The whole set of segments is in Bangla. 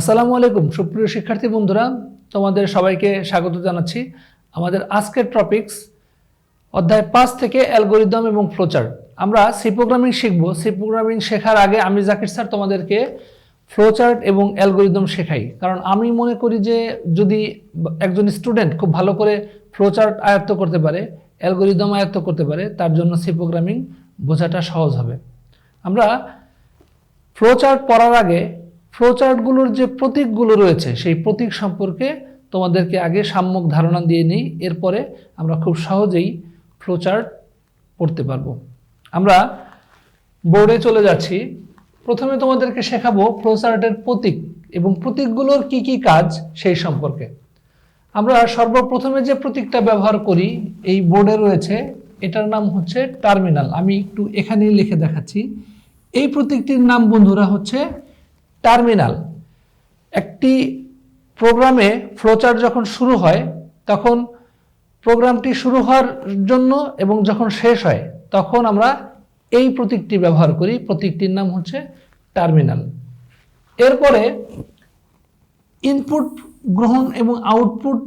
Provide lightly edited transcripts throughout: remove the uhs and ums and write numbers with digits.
আসসালামু আলাইকুম সুপ্রিয় শিক্ষার্থী বন্ধুরা, তোমাদের সবাইকে স্বাগত জানাচ্ছি। আমাদের আজকের টপিকস অধ্যায় 5 থেকে অ্যালগরিদম এবং ফ্লোচার্ট। আমরা সি প্রোগ্রামিং শিখব। সি প্রোগ্রামিং শেখার আগে আমি জাকির স্যার তোমাদেরকে ফ্লোচার্ট এবং অ্যালগরিদম শেখাই, কারণ আমি মনে করি যে যদি একজন স্টুডেন্ট খুব ভালো করে ফ্লোচার্ট আয়ত্ত করতে পারে, অ্যালগরিদম আয়ত্ত করতে পারে, তার জন্য সি প্রোগ্রামিং বোঝাটা সহজ হবে। আমরা ফ্লোচার্ট পড়ার আগে ফ্লোচার্টগুলোর যে প্রতীকগুলো রয়েছে সেই প্রতীক সম্পর্কে তোমাদেরকে আগে সাম্যক ধারণা দিয়ে নিই, এরপরে আমরা খুব সহজেই ফ্লোচার্ট পড়তে পারবো। আমরা বোর্ডে চলে যাচ্ছি। প্রথমে তোমাদেরকে শেখাবো ফ্লোচার্টের প্রতীক এবং প্রতীকগুলোর কি কি কাজ সেই সম্পর্কে। আমরা সর্বপ্রথমে যে প্রতীকটা ব্যবহার করি এই বোর্ডে রয়েছে, এটার নাম হচ্ছে টার্মিনাল। আমি একটু এখানেই লিখে দেখাচ্ছি। এই প্রতীকটির নাম বন্ধুরা হচ্ছে টার্মিনাল। একটি প্রোগ্রামে ফ্লোচার্ট যখন শুরু হয় তখন প্রোগ্রামটি শুরু হওয়ার জন্য এবং যখন শেষ হয় তখন আমরা এই প্রতীকটি ব্যবহার করি। প্রতীকটির নাম হচ্ছে টার্মিনাল। এরপরে ইনপুট গ্রহণ এবং আউটপুট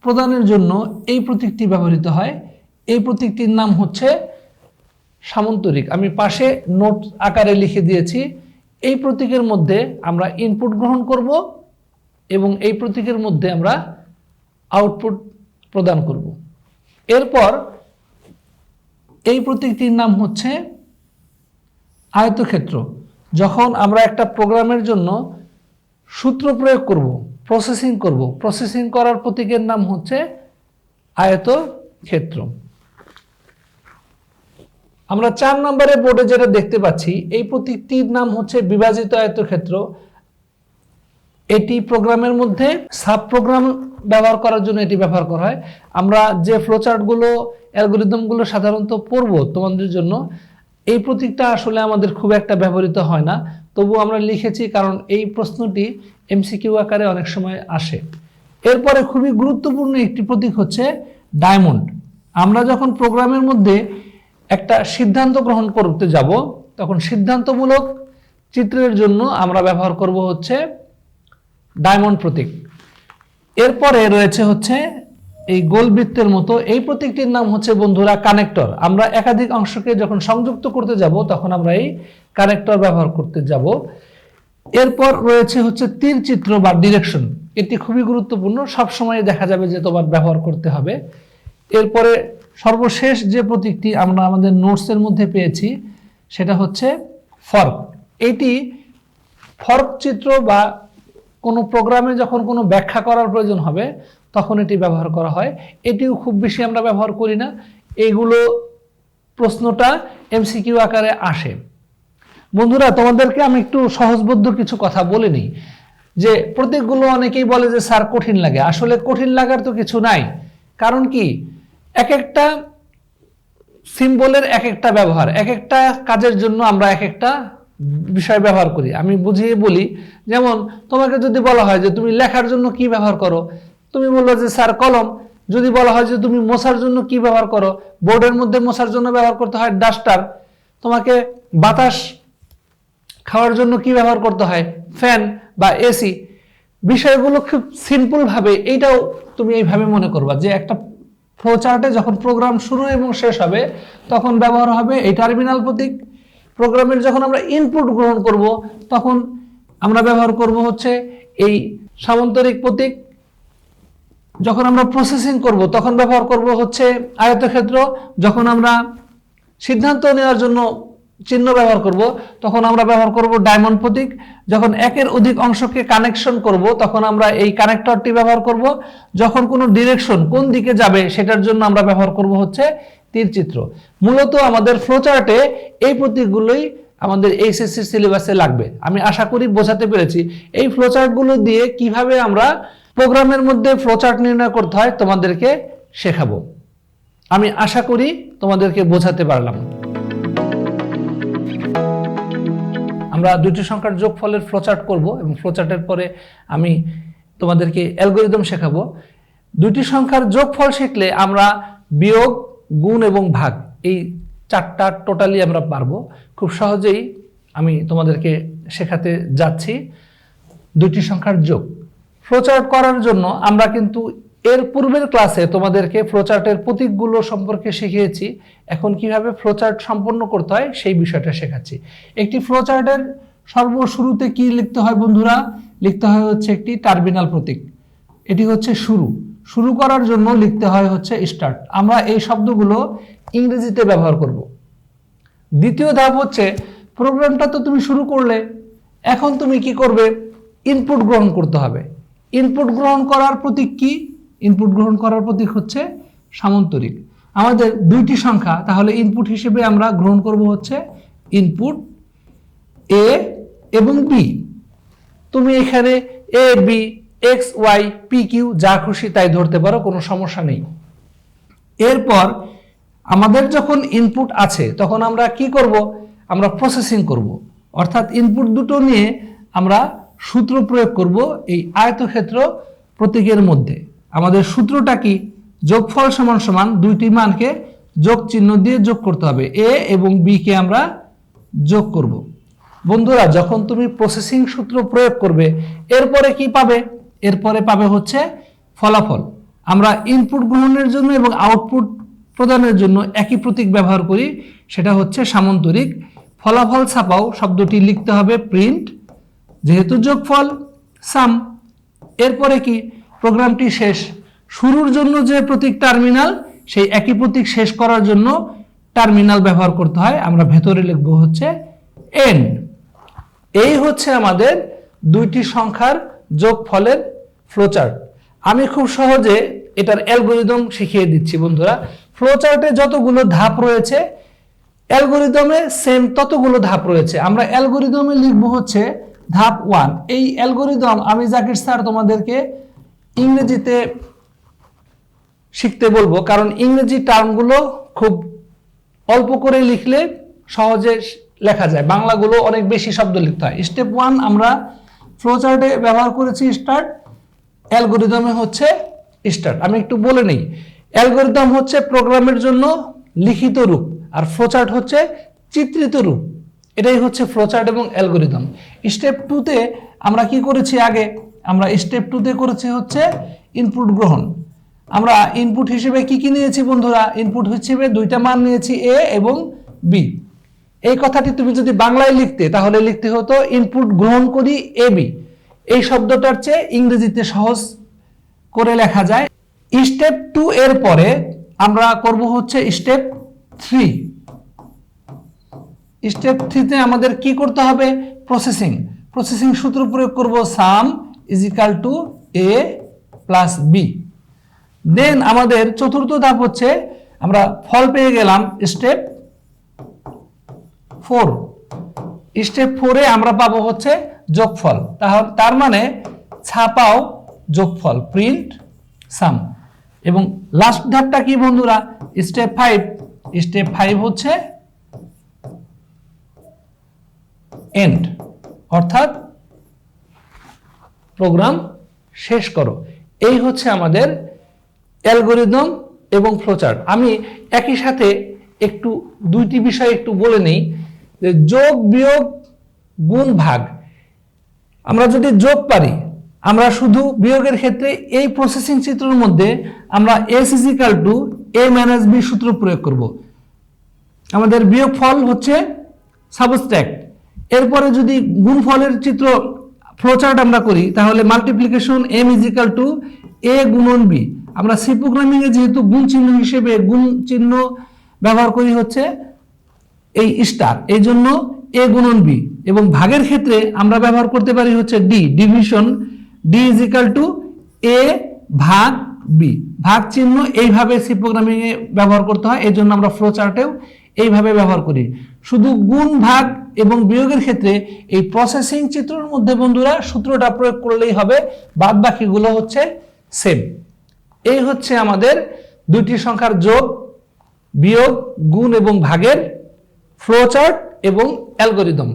প্রদানের জন্য এই প্রতীকটি ব্যবহৃত হয়। এই প্রতীকটির নাম হচ্ছে সামন্তরিক। আমি পাশে নোট আকারে লিখে দিয়েছি। এই প্রতীকের মধ্যে আমরা ইনপুট গ্রহণ করব এবং এই প্রতীকের মধ্যে আমরা আউটপুট প্রদান করব। এরপর এই প্রতীকটির নাম হচ্ছে আয়তক্ষেত্র। যখন আমরা একটা প্রোগ্রামের জন্য সূত্র প্রয়োগ করব, প্রসেসিং করার প্রতীকের নাম হচ্ছে আয়তক্ষেত্র। আমরা 4 নম্বরের বোর্ডে যেটা দেখতে পাচ্ছি এই প্রতীকটির নাম হচ্ছে বিভাজিত আয়তক্ষেত্র। এটি প্রোগ্রামের মধ্যে সাব প্রোগ্রাম ব্যবহার করার জন্য এটি ব্যবহার করা হয়। আমরা যে ফ্লোচার্টগুলো অ্যালগরিদমগুলো সাধারণত পড়ব তোমাদের জন্য, এই প্রতীকটা আসলে আমাদের খুব একটা ব্যবহৃত হয় না, তবু আমরা লিখেছি কারণ এই প্রশ্নটি এমসিকিউ আকারে অনেক সময় আসে। এরপরে খুবই গুরুত্বপূর্ণ একটি প্রতীক হচ্ছে ডায়মন্ড। আমরা যখন প্রোগ্রামের মধ্যে একটা সিদ্ধান্ত গ্রহণ করতে যাব তখন সিদ্ধান্তমূলক চিত্রের জন্য আমরা ব্যবহার করব হচ্ছে ডায়মন্ড প্রতীক। এরপরে রয়েছে হচ্ছে এই গোলবৃত্তের মতো এই প্রতীকটির নাম হচ্ছে বন্ধুরা কানেক্টর। আমরা একাধিক অংশকে যখন সংযুক্ত করতে যাব তখন আমরা এই কানেক্টর ব্যবহার করতে যাব। এরপর রয়েছে হচ্ছে তীর চিত্র বা ডিরেকশন। এটি খুবই গুরুত্বপূর্ণ, সব সময় দেখা যাবে যে তোমার ব্যবহার করতে হবে। এরপরে সর্বশেষ যে প্রতীকটি আমরা আমাদের নোটসের মধ্যে পেয়েছি সেটা হচ্ছে ফর্ক। এটি ফর্ক চিত্র বা কোনো প্রোগ্রামে যখন কোনো ব্যাখ্যা করার প্রয়োজন হবে তখন এটি ব্যবহার করা হয়। এটিও খুব বেশি আমরা ব্যবহার করি না। এইগুলো প্রশ্নটা এমসিকিউ আকারে আসে। বন্ধুরা তোমাদেরকে আমি একটু সহজবোধ্য কিছু কথা বলে নিই। যে প্রতীকগুলো অনেকেই বলে যে স্যার কঠিন লাগে, আসলে কঠিন লাগার তো কিছু নাই। কারণ কি, এক একটা সিম্বলের এক একটা ব্যবহার, এক একটা কাজের জন্য আমরা এক একটা বিষয় ব্যবহার করি। আমি বুঝিয়ে বলি, যেমন তোমাকে যদি বলা হয় যে তুমি লেখার জন্য কি ব্যবহার করো, তুমি বললো যে স্যার কলম। যদি বলা হয় যে তুমি মোছার জন্য কি ব্যবহার করো, বোর্ডের মধ্যে মোছার জন্য ব্যবহার করতে হয় ডাস্টার। তোমাকে বাতাস খাওয়ার জন্য কি ব্যবহার করতে হয়, ফ্যান বা এসি। বিষয়গুলো খুব সিম্পল ভাবে এইটাও তুমি এইভাবে মনে করবা যে একটা ফ্লোচার্টে যখন প্রোগ্রাম শুরু এবং শেষ হবে তখন ব্যবহার হবে এই টার্মিনাল প্রতীক। প্রোগ্রামের যখন আমরা ইনপুট গ্রহণ করব তখন আমরা ব্যবহার করব হচ্ছে এই সামন্তরিক প্রতীক। যখন আমরা প্রসেসিং করব তখন ব্যবহার করব হচ্ছে আয়তক্ষেত্র। যখন আমরা সিদ্ধান্ত নেওয়ার জন্য চিহ্ন ব্যবহার করব তখন আমরা ব্যবহার করব ডায়মন্ড প্রতীক। যখন একের অধিক অংশকে কানেকশন করব তখন আমরা এই কানেক্টরটি ব্যবহার করব। যখন কোনো ডিরেকশন কোন দিকে যাবে সেটার জন্য আমরা ব্যবহার করব হচ্ছে তীর চিত্র। মূলত আমাদের ফ্লোচার্টে এই প্রতীকগুলোই আমাদের এইচএসসি সিলেবাসে লাগবে। আমি আশা করি বোঝাতে পেরেছি। এই ফ্লোচার্টগুলো দিয়ে কিভাবে আমরা প্রোগ্রামের মধ্যে ফ্লোচার্ট নির্ণয় করতে হয় তোমাদেরকে শেখাবো। আমি আশা করি তোমাদেরকে বোঝাতে পারলাম। আমরা দুটি সংখ্যার যোগফলের ফ্লোচার্ট করব এবং ফ্লোচার্টের পরে আমি তোমাদেরকে অ্যালগরিদম শেখাবো। দুটি সংখ্যার যোগফল শিখলে আমরা বিয়োগ, গুণ এবং ভাগ এই 4টা টোটালি আমরা পারবো। খুব সহজেই আমি তোমাদেরকে শেখাতে যাচ্ছি। দুইটি সংখ্যার যোগ। ফ্লোচার্ট করার জন্য আমরা কিন্তু এর পূর্বের ক্লাসে তোমাদেরকে ফ্লোচার্টের প্রতীকগুলো সম্পর্কে শিখিয়েছি। এখন কিভাবে ফ্লোচার্ট সম্পন্ন করতে হয় সেই বিষয়টা শেখাচ্ছি। একটি ফ্লোচার্টের সর্বশুরুতে কি লিখতে হয় বন্ধুরা? লিখতে হয় হচ্ছে একটি টার্মিনাল প্রতীক। এটি হচ্ছে শুরু। শুরু করার জন্য লিখতে হয় হচ্ছে স্টার্ট। আমরা এই শব্দগুলো ইংরেজিতে ব্যবহার করব। দ্বিতীয় ধাপ হচ্ছে, প্রোগ্রামটা তো তুমি শুরু করলে, এখন তুমি কি করবে? ইনপুট গ্রহণ করতে হবে। ইনপুট গ্রহণ করার প্রতীক কি? ইনপুট গ্রহণ করার প্রতীক হচ্ছে সামান্তরিক। আমাদের দুইটি সংখ্যা, তাহলে ইনপুট হিসেবে আমরা গ্রহণ করব হচ্ছে ইনপুট এ এবং বি। তুমি এখানে A B X Y P Q যা খুশি তাই ধরতে পারো, কোনো সমস্যা নেই। এরপর আমাদের যখন ইনপুট আছে তখন আমরা কি করব? আমরা প্রসেসিং করব। অর্থাৎ ইনপুট দুটো নিয়ে আমরা সূত্র প্রয়োগ করব এই আয়তক্ষেত্র প্রতীকের মধ্যে। আমাদের সূত্রটা কি? যোগফল সমান সমান দুইটি মানকে যোগ চিহ্ন দিয়ে যোগ করতে হবে। এ এবং বি কে আমরা যোগ করব। বন্ধুরা, যখন তুমি প্রসেসিং সূত্র প্রয়োগ করবে এরপরে কি পাবে? এরপরে পাবে হচ্ছে ফলাফল। আমরা ইনপুট গ্রহণের জন্য এবং আউটপুট প্রদানের জন্য একই প্রতীক ব্যবহার করি, সেটা হচ্ছে সামান্তরিক। ফলাফল ছাপাও শব্দটি লিখতে হবে প্রিন্ট, যেহেতু যোগফল সাম। এরপরে কি? প্রোগ্রামটি শেষ। শুরুর জন্য যে প্রতীক টার্মিনাল, সেই একই প্রতীক শেষ করার জন্য টার্মিনাল ব্যবহার করতে হয়। আমরা ভেতরে লিখব হচ্ছে এন্ড। এই হচ্ছে আমাদের দুইটি সংখ্যার যোগফলের ফ্লোচার্ট। আমি খুব সহজে এটার অ্যালগরিদম শিখিয়ে দিচ্ছি বন্ধুরা। ফ্লোচার্টে যতগুলো ধাপ রয়েছে অ্যালগরিদমে সেম ততগুলো ধাপ রয়েছে। আমরা অ্যালগরিদমে লিখব হচ্ছে ধাপ 1। এই অ্যালগরিদম আমি জাকির স্যার তোমাদেরকে ইংরেজিতে শিখতে বলবো, কারণ ইংরেজি টার্মগুলো খুব অল্প করে লিখলে সহজে লেখা যায়, বাংলাগুলো অনেক বেশি শব্দ লিখতে হয়। স্টেপ 1 আমরা ফ্লোচার্টে ব্যবহার করেছি স্টার্ট, অ্যালগরিদমে হচ্ছে স্টার্ট। আমি একটু বলে নেই, অ্যালগরিদম হচ্ছে প্রোগ্রামের জন্য লিখিত রূপ, আর ফ্লোচার্ট হচ্ছে চিত্রিত রূপ। এটাই হচ্ছে ফ্লোচার্ট এবং অ্যালগরিদম। স্টেপ 2তে আমরা কি করেছি? আগে আমরা স্টেপ 2তে করেছি হচ্ছে ইনপুট গ্রহণ। আমরা ইনপুট হিসেবে কি কি নিয়েছি বন্ধুরা? ইনপুট হিসেবে দুইটা মান নিয়েছি, এ এবং বি। এই কথাটি তুমি যদি বাংলায় লিখতে তাহলে লিখতে হতো ইনপুট গ্রহণ করি এ বি। এই শব্দটার চেয়ে ইংরেজিতে সহজ করে লেখা যায়। স্টেপ 2 এর পরে আমরা করব হচ্ছে স্টেপ 3। স্টেপ 3তে আমাদের কি করতে হবে? প্রসেসিং। প্রসেসিং সূত্র প্রয়োগ করব sum is equal to A plus B. Then আমাদের চতুর্থ ধাপ হচ্ছে, আমরা ফল পেয়ে গেলাম স্টেপ 4। স্টেপ 4 এ আমরা পাবো হচ্ছে যোগফল। তার মানে ছাপাও যোগফল প্রিন্ট সাম। এবং লাস্ট ধাপটা কি বন্ধুরা? স্টেপ 5। স্টেপ 5 হচ্ছে এন্ড, অর্থাৎ প্রোগ্রাম শেষ করো। এই হচ্ছে আমাদের অ্যালগরিদম এবং ফ্লোচার্ট। আমি একই সাথে একটু দুইটি বিষয় একটু বলে নেই, যে যোগ বিয়োগ গুণ ভাগ। আমরা যদি যোগ পারি, আমরা শুধু বিয়োগের ক্ষেত্রে এই প্রসেসিং চিত্রের মধ্যে আমরা S is equal to A minus B সূত্র প্রয়োগ করব। আমাদের বিয়োগ ফল হচ্ছে সাবস্ট্রাক্ট। এরপরে যদি গুণফলের চিত্র ফ্লোচার্ট আমরা করি তাহলে multiplication M is equal to A গুণন বি। আমরা সি প্রোগ্রামিং এ যেহেতু গুণ চিহ্ন হিসেবে গুণ চিহ্ন ব্যবহার করি হচ্ছে এই স্টার, এই জন্য এ গুণন বি। এবং ভাগের ক্ষেত্রে আমরা ব্যবহার করতে পারি হচ্ছে D, division. D is equal to A ভাগ বি। ভাগ চিহ্ন এইভাবে সি প্রোগ্রামিং এ ব্যবহার করতে হয়, এই জন্য আমরা ফ্লোচার্টেও এইভাবে ব্যবহার করি। শুধু গুণ ভাগ এবং বিয়োগের ক্ষেত্রে এই প্রসেসিং চিত্রের মধ্যে বন্ধুরা সূত্রটা প্রয়োগ করলেই হবে, বাদ বাকিগুলো হচ্ছে সেম। এই হচ্ছে আমাদের দুইটি সংখ্যার যোগ বিয়োগ গুণ এবং ভাগের ফ্লোচার্ট এবং অ্যালগরিদম।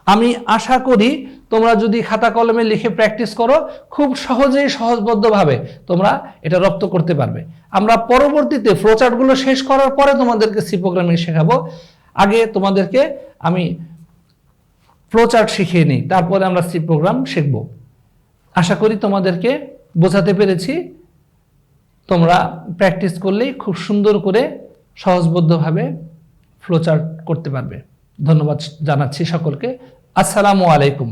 আমি আশা করি তোমরা যদি খাতা কলমে লিখে প্র্যাকটিস করো খুব সহজেই সহজবদ্ধভাবে তোমরা এটা রপ্ত করতে পারবে। আমরা পরবর্তীতে ফ্লোচার্টগুলো শেষ করার পরে তোমাদেরকে সি প্রোগ্রামিং শেখাবো। আগে তোমাদেরকে আমি ফ্লোচার্ট শিখিয়ে নিই, তারপরে আমরা সি প্রোগ্রাম শিখবো। আশা করি তোমাদেরকে বোঝাতে পেরেছি। তোমরা প্র্যাকটিস করলেই খুব সুন্দর করে সহজবদ্ধভাবে ফ্লোচার্ট করতে পারবে। ধন্যবাদ জানাচ্ছি সকলকে। আসসালামু আলাইকুম।